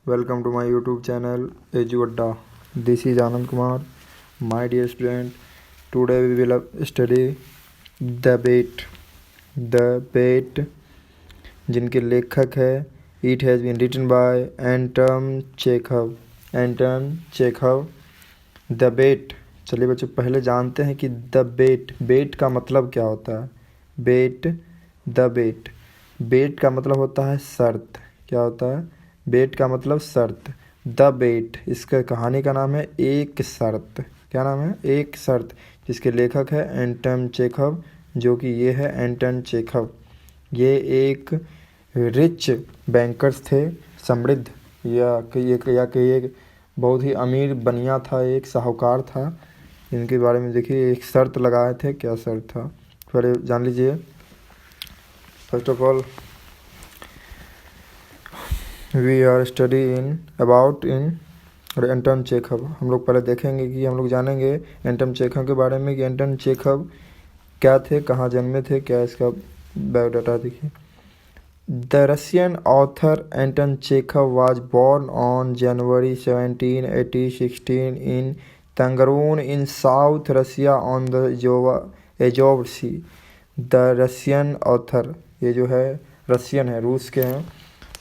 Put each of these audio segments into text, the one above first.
Welcome to my YouTube channel Eju Adda. This is Anand Kumar. My dear student, today we will study The Bait. The Bait, जिनके लेखक है It has been written by Anton Chekhov. Anton Chekhov. The Bait. चलिए बच्चों पहले जानते हैं कि the बेट का मतलब क्या होता है। द बेट का मतलब होता है शर्त। क्या होता है? बेट का मतलब शर्त। द बेट, इसका कहानी का नाम है एक शर्त। क्या नाम है? एक शर्त, जिसके लेखक है एंटन चेखव, जो कि ये है एंटन चेखव। ये एक रिच बैंकर्स थे, समृद्ध या कि बहुत ही अमीर बनिया था, एक साहूकार था। इनके बारे में देखिए, एक शर्त लगाए थे। क्या शर्त था पहले जान लीजिए। First of all we are study in Anton Chekhov. हम लोग पहले देखेंगे कि हम लोग जानेंगे एंटन चेखव के बारे में कि एंटन चेखव क्या थे, कहाँ जन्मे थे, क्या इसका बायोडाटा देखिए। The Russian author Anton Chekhov was born on January 17, 1816 in तंगरून in south Russia on the Azov sea. The Russian author, ये जो है रशियन है, रूस के हैं।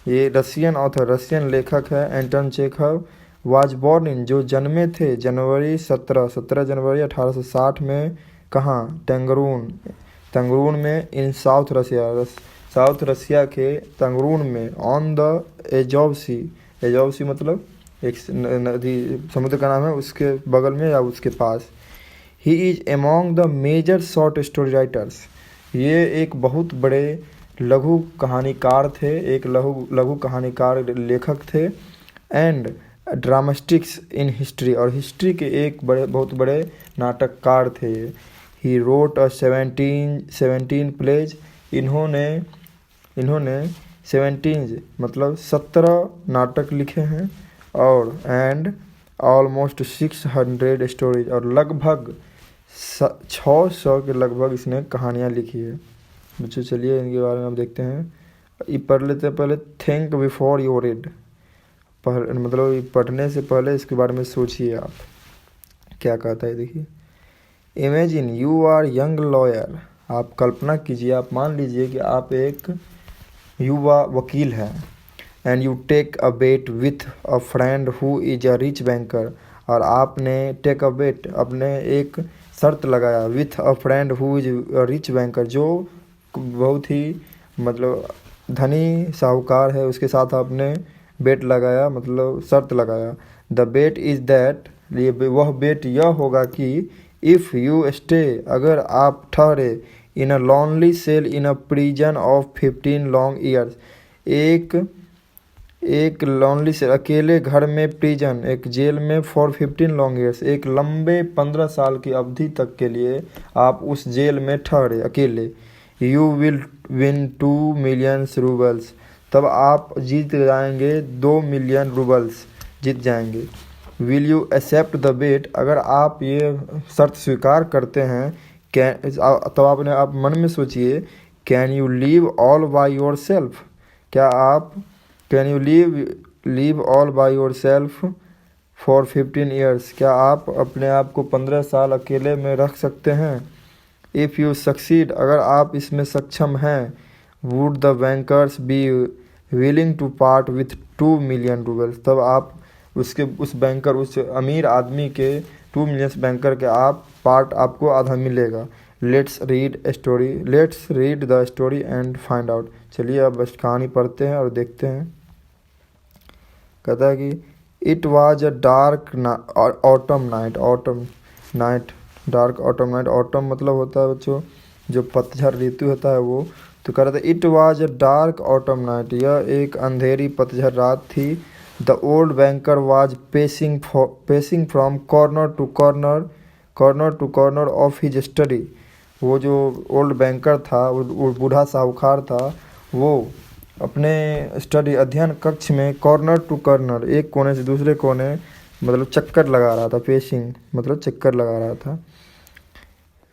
ये रशियन ऑथर, रशियन लेखक है एंटन चेखव। वाज बोर्न इन, जो जन्मे थे जनवरी 17 जनवरी 1860 में। कहाँ? तंगरून में। इन साउथ रसिया के तंगरून में। ऑन द एजोव सी मतलब एक नदी, समुद्र का नाम है, उसके बगल में या उसके पास। He is among the major short story writers. ये एक बहुत बड़े लघु कहानीकार थे, एक लघु कहानीकार लेखक थे। एंड ड्रामेटिक्स इन हिस्ट्री, और हिस्ट्री के एक बहुत बड़े नाटककार थे। He wrote a 17 plays. इन्होंने 17 मतलब 17 नाटक लिखे हैं। और एंड ऑलमोस्ट 600 स्टोरीज, और लगभग 600 के लगभग इसने कहानियाँ लिखी है। बच्चों चलिए इनके बारे में हम देखते हैं। ये पढ़ लेते हैं पहले। थिंक बिफोर यू रीड, मतलब पढ़ने से पहले इसके बारे में सोचिए आप क्या कहता है। देखिए, imagine you are young lawyer. आप कल्पना कीजिए, आप मान लीजिए कि आप एक युवा वकील हैं। And you take a bet with a friend who is a rich banker. और आपने टेक अ बेट, अपने एक शर्त लगाया, with a friend who is a rich banker, जो बहुत ही मतलब धनी साहूकार है, उसके साथ आपने बेट लगाया, मतलब शर्त लगाया। द बेट इज़ दैट, ये वह बेट यह होगा कि इफ़ यू स्टे, अगर आप ठहरे, in a lonely cell in a prison of 15 long years, एक लॉनली सेल, अकेले घर में, प्रिजन एक जेल में, फॉर 15 लॉन्ग ईयर्स, एक लंबे 15 साल की अवधि तक के लिए आप उस जेल में ठहरे अकेले। You will win 2 million roubles, तब आप जीत जाएंगे 2 मिलियन रूबल्स जीत जाएंगे। विल यू एक्सेप्ट द बेट, अगर आप ये शर्त स्वीकार करते हैं, तब आपने आप मन में सोचिए, can you leave all by your self, क्या आप can you leave all by your self for 15 years, क्या आप अपने आप को 15 साल अकेले में रख सकते हैं। इफ़ यू सक्सीड, अगर आप इसमें सक्षम हैं, would the bankers be willing to part with 2 million roubles, तब आप उस अमीर आदमी के 2 मिलियन बैंकर के आपको आधा मिलेगा। Let's read the story and find out. चलिए अब बस कहानी पढ़ते हैं और देखते हैं। कहता है कि it was a dark autumn night. Dark autumn night, autumn मतलब होता है बच्चों जो पतझड़ ऋतु होता है वो। तो कह रहा था it was a dark autumn night, यह एक अंधेरी पतझड़ रात थी। The old banker was pacing from corner to corner of his study. वो जो ओल्ड बैंकर था, वो बूढ़ा साहूकार था, वो अपने स्टडी अध्ययन कक्ष में कॉर्नर टू कॉर्नर, एक कोने से दूसरे कोने, मतलब चक्कर लगा रहा था। पेसिंग मतलब चक्कर लगा रहा था।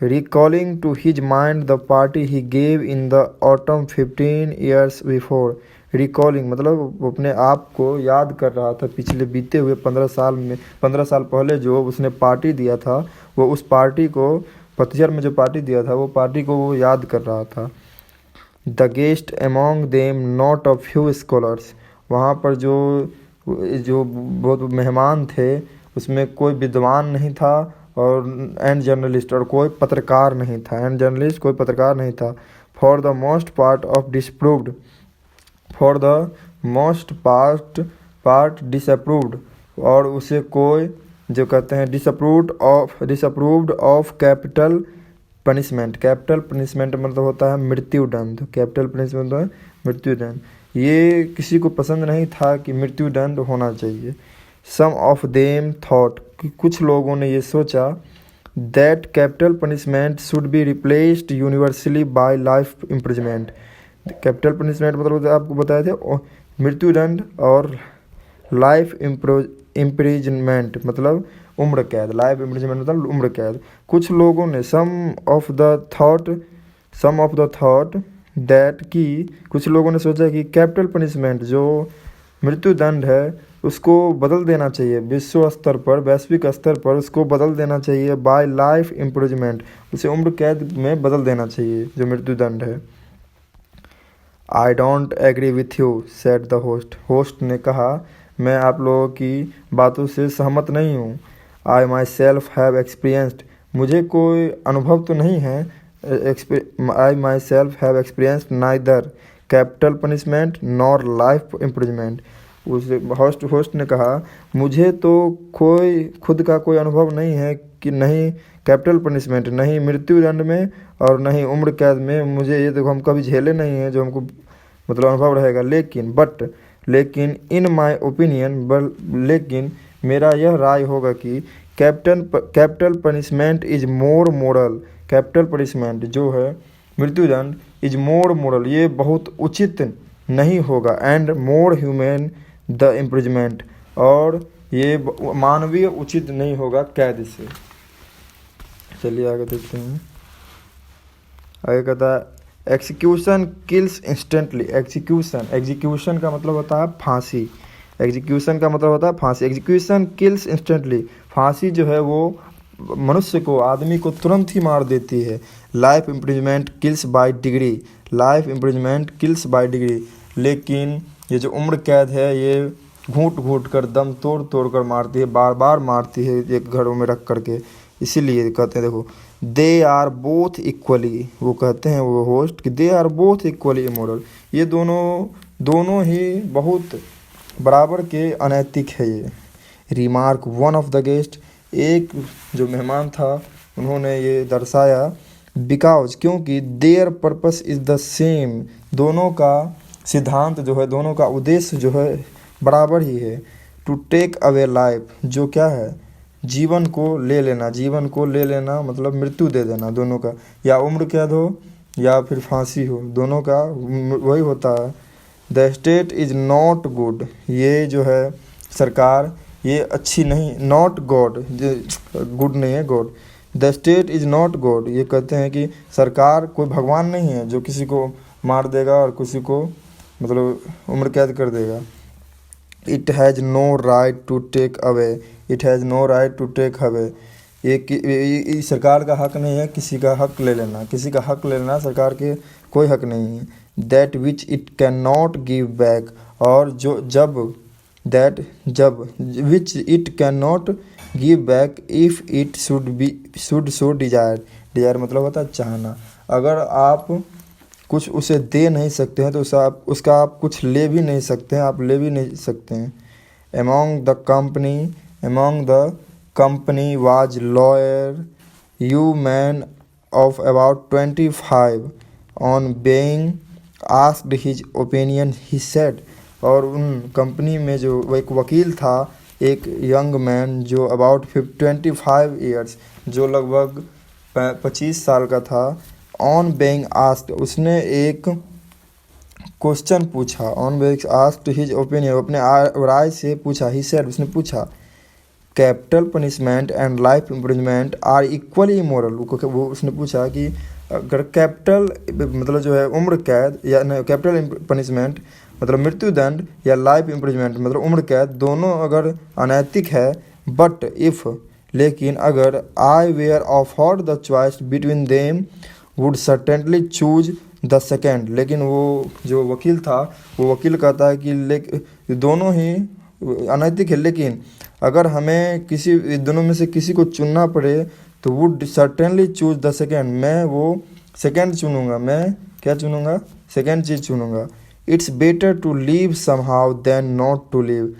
Recalling to his mind the party he gave in the autumn 15 years before, recalling मतलब वो अपने आप को याद कर रहा था पिछले बीते हुए 15 साल पहले जो उसने पार्टी दिया था, वो उस पार्टी को पतझड़ में जो पार्टी दिया था वो पार्टी को वो याद कर रहा था। The guest among them not a few scholars, वहाँ पर जो जो बहुत मेहमान थे उसमें कोई विद्वान नहीं था और एंड जर्नलिस्ट और कोई पत्रकार नहीं था, एंड जर्नलिस्ट कोई पत्रकार नहीं था। For the most part of disproved, for the most part disapproved, और उसे कोई जो कहते हैं disapproved of capital punishment. Capital punishment मतलब होता है मृत्युदंड, कैपिटल पनिशमेंट है मृत्युदंड। ये किसी को पसंद नहीं था कि मृत्युदंड होना चाहिए। सम ऑफ देम थॉट, कुछ लोगों ने ये सोचा that capital punishment should be replaced universally bye life imprisonment. Capital punishment मतलब आपको बताए थे मृत्युदंड और लाइफ इम्प्रिजमेंट मतलब उम्र कैद, लाइफ इम्प्रिजमेंट मतलब उम्र कैद। कुछ लोगों ने सम ऑफ द थॉट दैट कि कुछ लोगों ने सोचा कि कैपिटल पनिशमेंट जो मृत्युदंड है उसको बदल देना चाहिए, वैश्विक स्तर पर उसको बदल देना चाहिए बाय लाइफ इम्प्रिजमेंट, उसे उम्र कैद में बदल देना चाहिए जो मृत्युदंड है। I don't agree with you said the host, host ने कहा मैं आप लोगों की बातों से सहमत नहीं हूँ। I myself have experienced, मुझे कोई अनुभव तो नहीं है। I myself have experienced neither capital punishment nor life imprisonment. उस होस्ट ने कहा मुझे तो खुद का कोई अनुभव नहीं है कि नहीं कैपिटल पनिशमेंट, नहीं मृत्युदंड में और नहीं उम्र कैद में, मुझे ये तो हम कभी झेले नहीं हैं जो हमको मतलब अनुभव रहेगा। लेकिन इन माय ओपिनियन, लेकिन मेरा यह राय होगा कि capital punishment is more moral, capital punishment जो है मृत्युदंड इज मोर मोरल, ये बहुत उचित नहीं होगा, and more human the imprisonment, और ये मानवीय उचित नहीं होगा कैद से। चलिए आगे देखते हैं। आगे कहता है एक्सिक्यूशन किल्स इंस्टेंटली। एग्जीक्यूशन का मतलब होता है फांसी, एग्जीक्यूशन का मतलब होता है फांसी। एग्जीक्यूशन किल्स इंस्टेंटली, फांसी जो है वो मनुष्य को, आदमी को तुरंत ही मार देती है। Life imprisonment kills bye degree, life imprisonment kills bye degree, लेकिन ये जो उम्र कैद है ये घूट कर दम तोड़ कर मारती है, बार बार मारती है एक घरों में रख करके। इसीलिए कहते हैं देखो दे आर बोथ इक्वली, वो कहते हैं वो होस्ट कि they are both equally immoral, ये दोनों ही बहुत बराबर के अनैतिक है ये। Remark one of the guest, एक जो मेहमान था उन्होंने ये दर्शाया बिकॉज क्योंकि their purpose is the same, दोनों का सिद्धांत जो है, दोनों का उद्देश्य जो है बराबर ही है। टू टेक अवे लाइफ, जो क्या है जीवन को ले लेना मतलब मृत्यु दे देना दोनों का, या उम्र कैद हो या फिर फांसी हो, दोनों का वही होता है। The state is not good, ये जो है सरकार ये अच्छी नहीं, नॉट गॉड, गुड नहीं है God. The state is not God, ये कहते हैं कि सरकार कोई भगवान नहीं है जो किसी को मार देगा और किसी को मतलब उम्र कैद कर देगा। It has no right to take away, it has no right to take away, ये सरकार का हक नहीं है किसी का हक ले लेना, किसी का हक ले लेना सरकार के कोई हक नहीं है। That which it can not give back, और जब which it can not give back if it should so Dzire मतलब होता है चाहना। अगर आप कुछ उसे दे नहीं सकते हैं तो उसका आप कुछ ले भी नहीं सकते हैं, आप ले भी नहीं सकते हैं। Among the company was lawyer you man of about 25. On being asked his opinion he said, और उन कंपनी में जो एक वकील था, एक यंग मैन जो अबाउट 25 ईयर्स, जो लगभग 25 साल का था। ऑन बेइंग आस्क्ड, उसने एक क्वेश्चन पूछा, on being asked his opinion, अपने राय से पूछा। ही सेड, उसने पूछा capital punishment and life imprisonment are equally immoral. वो उसने पूछा कि अगर कैपिटल मतलब जो है उम्र कैद या कैपिटल पनिशमेंट मतलब मृत्यु दंड या लाइफ इम्प्रिजमेंट मतलब उम्र कैद दोनों अगर अनैतिक है, बट इफ़ लेकिन अगर I were offered the choice between them would certainly choose the second. लेकिन वो जो वकील था, वो वकील कहता है कि दोनों ही अनैतिक है, लेकिन अगर हमें किसी दोनों में से किसी को चुनना पड़े तो would certainly choose the second, मैं वो सेकेंड चुनूंगा। मैं क्या चुनूंगा? सेकेंड चीज़ चुनूंगा। It's better to live somehow than not to live.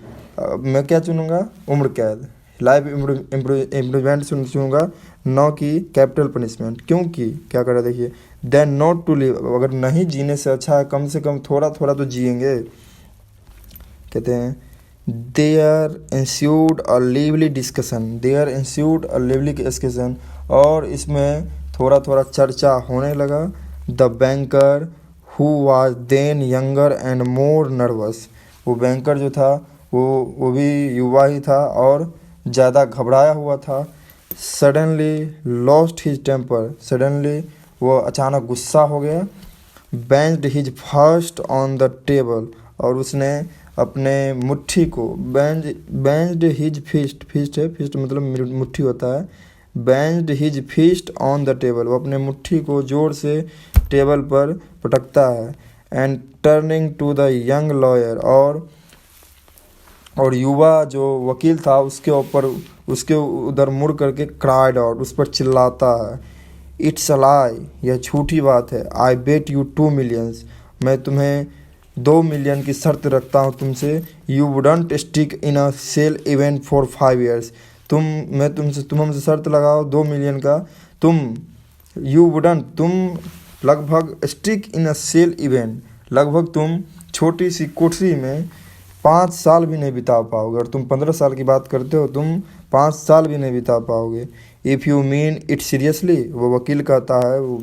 मैं क्या चुनूंगा? उम्र कैद, लाइफ इम्प्रूवमेंट चुनूंगा, न कि कैपिटल पनिशमेंट। क्योंकि क्या करा देखिए, देन नॉट टू लिव, अगर नहीं जीने से अच्छा है कम से कम थोड़ा थोड़ा तो जिएंगे। कहते हैं there ensued a lively discussion, और इसमें थोड़ा थोड़ा चर्चा होने लगा। The banker who was then younger and more nervous, वो बैंकर जो था वो भी युवा ही था और ज़्यादा घबराया हुआ था। Suddenly lost his temper, suddenly वो अचानक गुस्सा हो गया। Banged his fist on the table, और उसने अपने मुट्ठी को बेंच्ड हिज फिस्ट है, फिस्ट मतलब मुट्ठी होता है। Banged his fist on the table, वो अपने मुट्ठी को जोर से टेबल पर पटकता है। And turning to the young lawyer, और युवा जो वकील था उसके उधर मुड़ करके क्राइड आउट, उस पर चिल्लाता है। इट्स अ लाई, यह झूठी बात है। आई बेट यू 2 मिलियंस, मैं तुम्हें 2 मिलियन की शर्त रखता हूँ तुमसे। You wouldn't stick in a cell event for 5 years, तुम हमसे शर्त लगाओ 2 मिलियन का। तुम लगभग stick in a cell event, लगभग तुम छोटी सी कोठरी में 5 साल भी नहीं बिता पाओगे। और तुम 15 साल की बात करते हो, तुम 5 साल भी नहीं बिता पाओगे। If you mean it seriously, वो वकील कहता है वो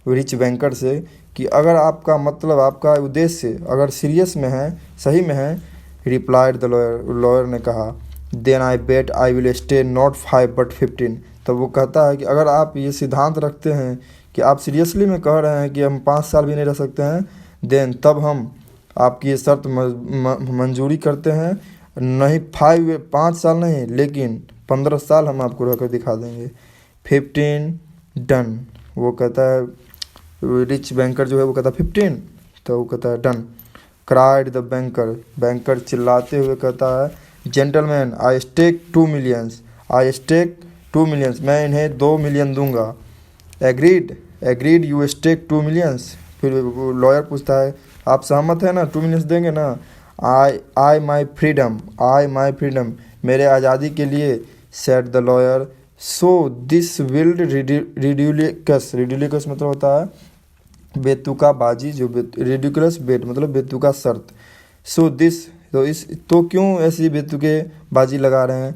रिच बैंकर से कि अगर आपका मतलब, आपका उद्देश्य अगर सीरियस में है, सही में है। रिप्लाइड द लॉयर ने कहा, then I bet I will stay not 5 but 15। तब वो कहता है कि अगर आप ये सिद्धांत रखते हैं कि आप सीरियसली में कह रहे हैं कि हम 5 साल भी नहीं रह सकते हैं, देन तब हम आपकी ये शर्त मंजूरी करते हैं। नहीं 5 साल नहीं, लेकिन 15 साल हम आपको रहकर दिखा देंगे। 15 डन, वो कहता है रिच बैंकर जो है वो कहता है 15, तो वो कहता है डन। क्राइड द बैंकर चिल्लाते हुए कहता है, जेंटलमैन आई स्टेक 2 मिलियंस, मैं इन्हें 2 मिलियन दूंगा। Agreed you stake 2 millions. फिर लॉयर पूछता है, आप सहमत है ना, 2 मिलियंस देंगे ना। आई माई फ्रीडम, मेरे आज़ादी के लिए, said the lawyer. So this wild ridiculous मतलब होता है बेतुका बाजी, जो रिडिकुलस बेट मतलब बेतुका शर्त। तो क्यों ऐसी बेतुके बाजी लगा रहे हैं।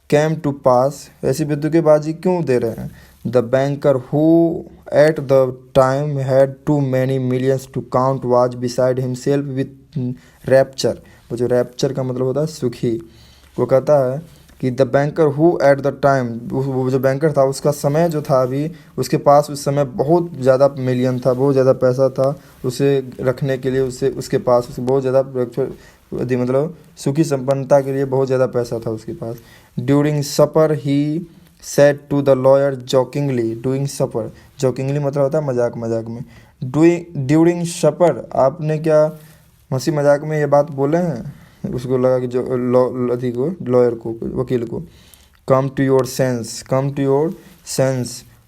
कैम टू पास, ऐसी बेतुके बाजी क्यों दे रहे हैं। The banker who at the time had too many millions to count was beside himself with rapture, वो जो रैप्चर का मतलब होता है सुखी। वो कहता है कि the banker who at the time, वो जो बैंकर था उसका समय जो था अभी, उसके पास उस समय बहुत ज़्यादा मिलियन था, बहुत ज़्यादा पैसा था उसे रखने के लिए, उसके पास बहुत ज़्यादा मतलब सुखी संपन्नता के लिए बहुत ज़्यादा पैसा था उसके पास। During supper he said to the lawyer jokingly, jokingly मतलब होता है मजाक में। ड्यूरिंग सपर, आपने क्या हंसी मजाक में ये बात बोले हैं। उसको लगा कि जो लॉयर को, वकील को, कम टू योर सेंस,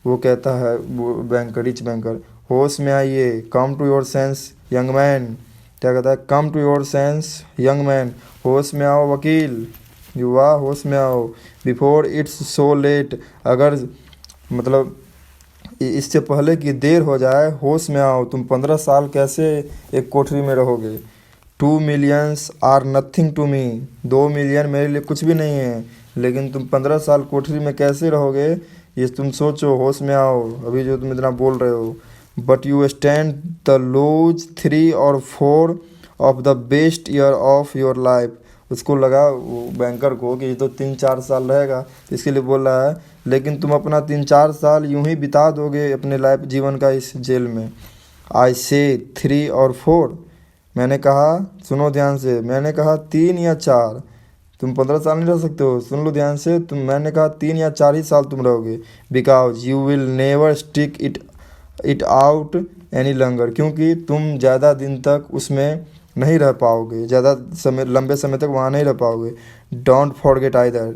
वो कहता है वो रिच बैंकर, होश में आइए। Come to your sense young man, क्या कहता है, come to your sense young man, होश में आओ वकील, युवा होश में आओ। बिफोर इट्स सो लेट, अगर मतलब इससे पहले कि देर हो जाए, होश में आओ। तुम 15 साल कैसे एक कोठरी में रहोगे। 2 millions are nothing to me, 2 million मेरे लिए कुछ भी नहीं है, लेकिन तुम 15 साल कोठरी में कैसे रहोगे, ये तुम सोचो, होश में आओ अभी जो तुम इतना बोल रहे हो। But you stand the lose 3 or 4 of the best year of your life. उसको लगा वो बैंकर को कि ये तो 3-4 साल रहेगा, इसके लिए बोल रहा है, लेकिन तुम अपना 3-4 साल यूं ही बिता दोगे अपने लाइफ जीवन का इस जेल में। आई से 3 or 4, मैंने कहा, सुनो ध्यान से, मैंने कहा 3 या 4। तुम 15 साल नहीं रह सकते हो, सुन लो ध्यान से। मैंने कहा 3 या 4 ही साल तुम रहोगे। Because you will never stick it out any longer, क्योंकि तुम ज़्यादा दिन तक उसमें नहीं रह पाओगे, ज़्यादा समय, लंबे समय तक वहाँ नहीं रह पाओगे। डोंट फॉरगेट आइडर,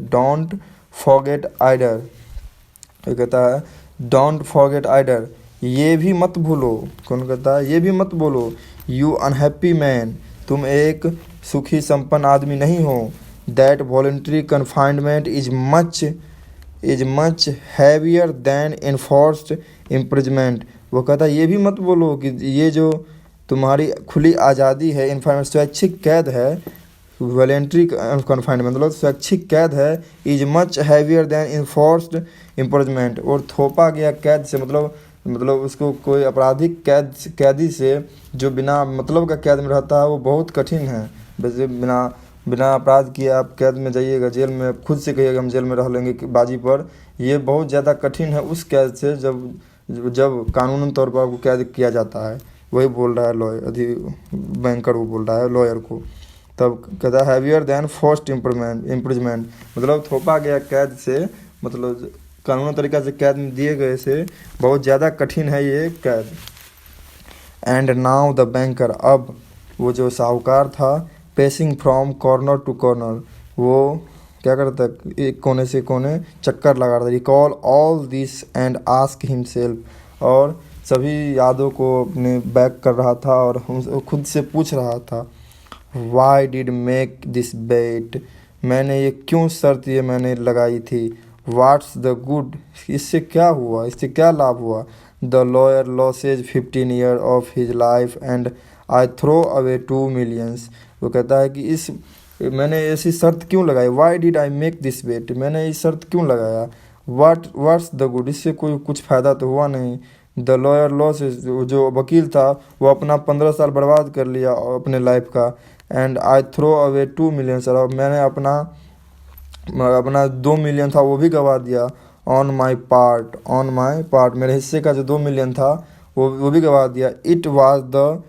ये कहता है डोंट फॉरगेट आइडर, ये भी मत भूलो। कौन कहता है? ये भी मत बोलो। यू अनहैप्पी मैन, तुम एक सुखी संपन्न आदमी नहीं हो। That voluntary confinement is much heavier than enforced imprisonment. वो कहता है ये भी मत बोलो कि ये जो तुम्हारी खुली आज़ादी है, इन्फॉर्मेंट स्वैच्छिक कैद है, वॉलेंट्री कन्फाइनमेंट मतलब स्वैच्छिक कैद है, is much heavier than enforced imprisonment, और थोपा गया कैद से मतलब उसको कोई आपराधिक कैदी से जो बिना मतलब का कैद में रहता है वो बहुत कठिन है। वैसे बिना अपराध किए आप कैद में जाइएगा, जेल में, खुद से कहिएगा हम जेल में रह लेंगे बाजी पर, ये बहुत ज़्यादा कठिन है उस कैद से जब कानूनी तौर पर आपको कैद किया जाता है। वही बोल रहा है बैंकर को बोल रहा है लॉयर को। तब कहता है हैवियर दैन फोर्स्ड इम्प्रिजमेंट, मतलब थोपा गया कैद से, मतलब कानूनी तरीका से कैद में दिए गए से बहुत ज़्यादा कठिन है ये कैद। एंड नाउ द बैंकर, अब वो जो साहूकार था, pacing from corner to corner, वो क्या करता है, एक कोने से कोने चक्कर लगा रहा था। Recall all this and ask himself, और सभी यादों को अपने बैक कर रहा था और खुद से पूछ रहा था, why did make this bet, मैंने ये क्यों शर्त ये मैंने लगाई थी। वाट्स द गुड, इससे क्या हुआ, इससे क्या लाभ हुआ। The lawyer loses 15 year of his life and I throw away 2 millions. वो कहता है कि मैंने ऐसी शर्त क्यों लगाई। Why did I make this bet, मैंने इस शर्त क्यों लगाया। वाट्स द गुड, इससे कोई कुछ फ़ायदा तो हुआ नहीं। द लॉयर लॉसेज, जो वकील था वो अपना 15 साल बर्बाद कर लिया अपने लाइफ का। And I throw away 2 millions, और मैंने अपना 2 मिलियन था वो भी गवा दिया। ऑन माई पार्ट, मेरे हिस्से का जो 2 मिलियन था वो भी गवा दिया। It was the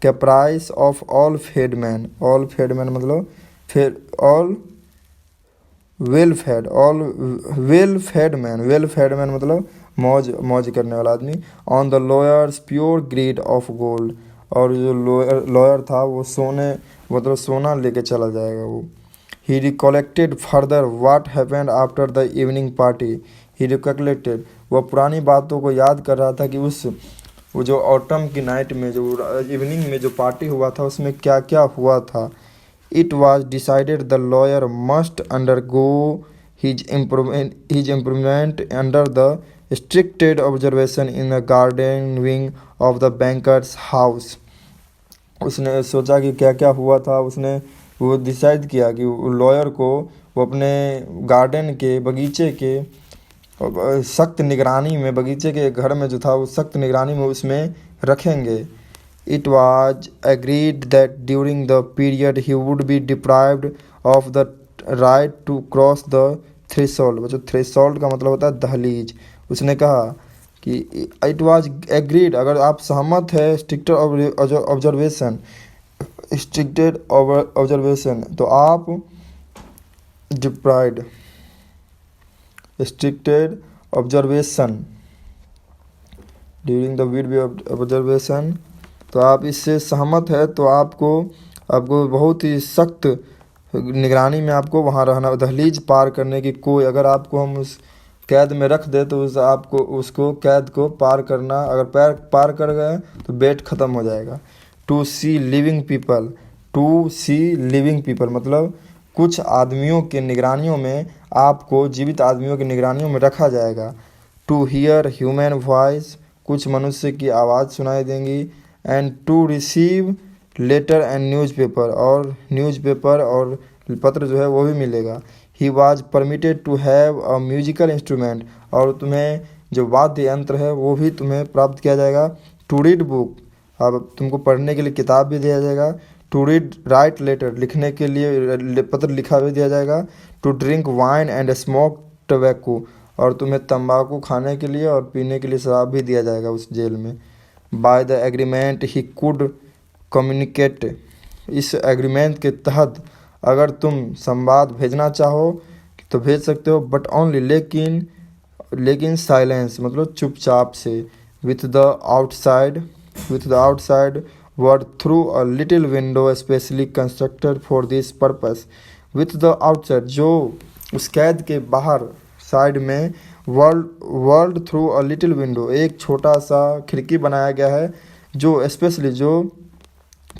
caprice of all fed man मतलब फिर ऑल वेल फेड मैन मतलब मौज करने वाला आदमी। On the lawyer's pure greed of gold, और जो लॉयर था वो सोना लेके चला जाएगा वो। He recollected further what happened after the evening party. He recollected, वह पुरानी बातों को याद कर रहा था कि वो जो ऑटम की नाइट में, जो इवनिंग में जो पार्टी हुआ था उसमें क्या क्या हुआ था। It was decided the lawyer must undergo his improvement under the strictest observation in the garden wing of the banker's house. उसने सोचा कि क्या क्या हुआ था, उसने वो डिसाइड किया कि लॉयर को वो अपने गार्डन के बगीचे के सख्त निगरानी में, बगीचे के घर में जो था वो सख्त निगरानी में उसमें रखेंगे। It was agreed that during the period he would be deprived of the right to cross the threshold. जो थ्रेशोल्ड का मतलब होता है दहलीज। उसने कहा कि इट वाज एग्रीड, अगर आप सहमत है स्ट्रिक्टेड ऑब्जर्वेशन, तो आप deprived strictest observation during the weed observation, तो आप इससे सहमत है तो आपको बहुत ही सख्त निगरानी में आपको वहाँ रहना। दहलीज पार करने की कोई, अगर आपको हम उस कैद में रख दे तो आपको उसको कैद को पार करना, अगर पार कर गए तो बेट ख़त्म हो जाएगा। टू सी लिविंग पीपल मतलब कुछ आदमियों के निगरानियों में, आपको जीवित आदमियों की निगरानियों में रखा जाएगा। टू हियर ह्यूमन वॉइस, कुछ मनुष्य की आवाज़ सुनाई देंगी। And to receive letter and newspaper और पत्र जो है वो भी मिलेगा। He was permitted to have a musical instrument, और तुम्हें जो वाद्य यंत्र है वो भी तुम्हें प्राप्त किया जाएगा। टू रीड बुक, अब तुमको पढ़ने के लिए किताब भी दिया जाएगा। टू राइट लेटर, लिखने के लिए पत्र लिखा भी दिया जाएगा। To drink wine and smoke tobacco, और तुम्हें तंबाकू खाने के लिए और पीने के लिए शराब भी दिया जाएगा उस जेल में। By the agreement he could communicate. इस एग्रीमेंट के तहत अगर तुम संवाद भेजना चाहो तो भेज सकते हो, बट ओनली लेकिन साइलेंस मतलब चुपचाप से, with the outside word through a little window specially constructed for this purpose. With the outside जो उस कैद के बाहर साइड में world through a little window एक छोटा सा खिड़की बनाया गया है, जो स्पेशली जो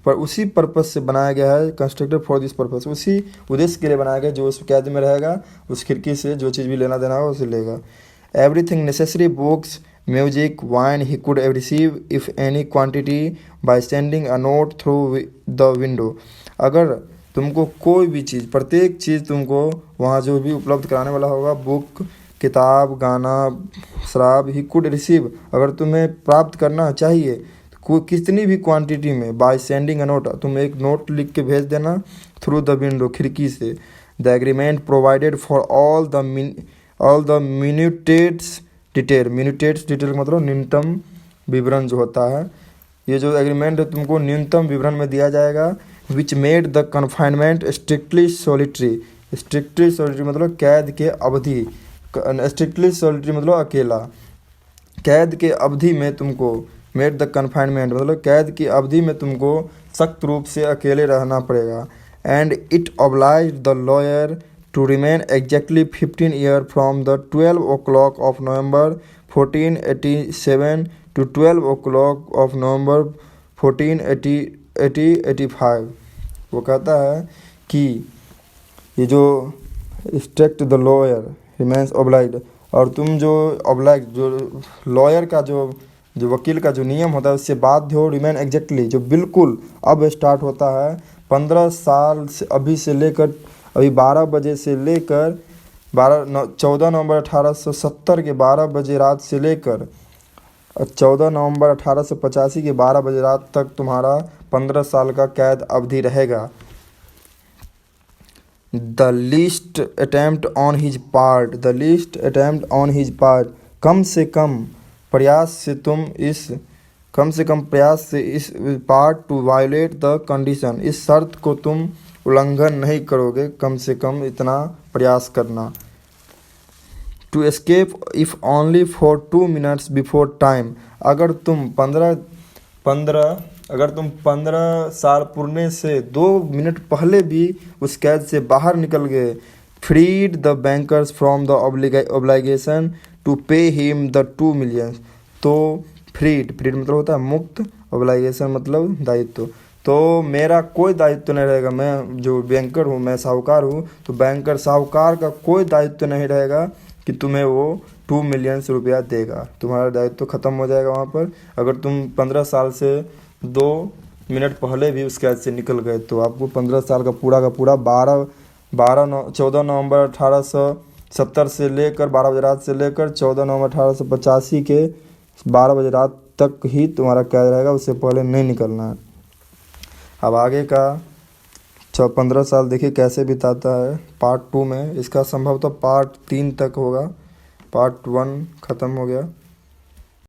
पर उसी पर्पस से बनाया गया है, कंस्ट्रक्टेड फॉर दिस पर्पस, उसी उद्देश्य के लिए बनाया गया, जो उस कैद में रहेगा उस खिड़की से जो चीज़ भी लेना देना होगा उसे लेगा। Everything necessary books music wine he could receive if any quantity by sending a note through the window. अगर तुमको कोई भी चीज़, प्रत्येक चीज़ तुमको वहाँ जो भी उपलब्ध कराने वाला होगा, बुक, किताब, गाना, शराब, ही कुड रिसीव अगर तुम्हें प्राप्त करना चाहिए कितनी भी क्वांटिटी में, बाय सेंडिंग अ नोट तुम एक नोट लिख के भेज देना, थ्रू द विंडो खिड़की से। The agreement provided for all the minutest detail मतलब न्यूनतम विवरण जो होता है, ये जो एग्रीमेंट है तुमको न्यूनतम विवरण में दिया जाएगा। Which made the confinement strictly solitary मतलब कैद के अवधि, स्ट्रिक्टली सॉलिटरी मतलब अकेला, कैद के अवधि में तुमको, मेड द कन्फाइनमेंट मतलब कैद की अवधि में तुमको सख्त रूप से अकेले रहना पड़ेगा। And it oblige the lawyer to remain exactly 15 year from the 12 o'clock of November 1487 to 12 o'clock of November 1485। वो कहता है कि ये जो strict the lawyer remains oblige, और तुम जो ऑब्लाइज जो लॉयर का जो वकील का जो नियम होता है उससे बाध्य हो, रिमेन एग्जैक्टली जो बिल्कुल अब स्टार्ट होता है 15 साल से, अभी से लेकर अभी 12 बजे से लेकर 14 नवंबर 1870 के 12 बजे रात से लेकर 14 नवंबर 1885 के 12 बजे रात तक तुम्हारा 15 साल का कैद अवधि रहेगा। The least attempt on his part कम से कम प्रयास से इस part to violate the condition, इस शर्त को तुम उल्लंघन नहीं करोगे, कम से कम इतना प्रयास करना। To escape if only for 2 minutes before time, अगर तुम 15 साल पुरने से 2 मिनट पहले भी उस कैद से बाहर निकल गए। Freed the bankers from the obligation to pay him the 2 million। तो फ्रीड मतलब होता है मुक्त, ऑब्लिगेशन मतलब दायित्व, तो मेरा कोई दायित्व नहीं रहेगा, मैं जो बैंकर हूँ, मैं साहूकार हूँ, तो साहूकार का कोई दायित्व नहीं रहेगा कि तुम्हें वो 2 million रुपया देगा, तुम्हारा दायित्व ख़त्म हो जाएगा वहाँ पर। अगर तुम 15 साल से 2 मिनट पहले भी उस कैद से निकल गए तो आपको 15 साल का पूरा 14 नवंबर 1870 से लेकर 12 बजे रात से लेकर 14 नवंबर 1885 के 12 बजे रात तक ही तुम्हारा कैद रहेगा, उससे पहले नहीं निकलना है। अब आगे का 15 साल देखिए कैसे बिताता है पार्ट 2 में, इसका संभवतः पार्ट 3 तक होगा, पार्ट 1 ख़त्म हो गया।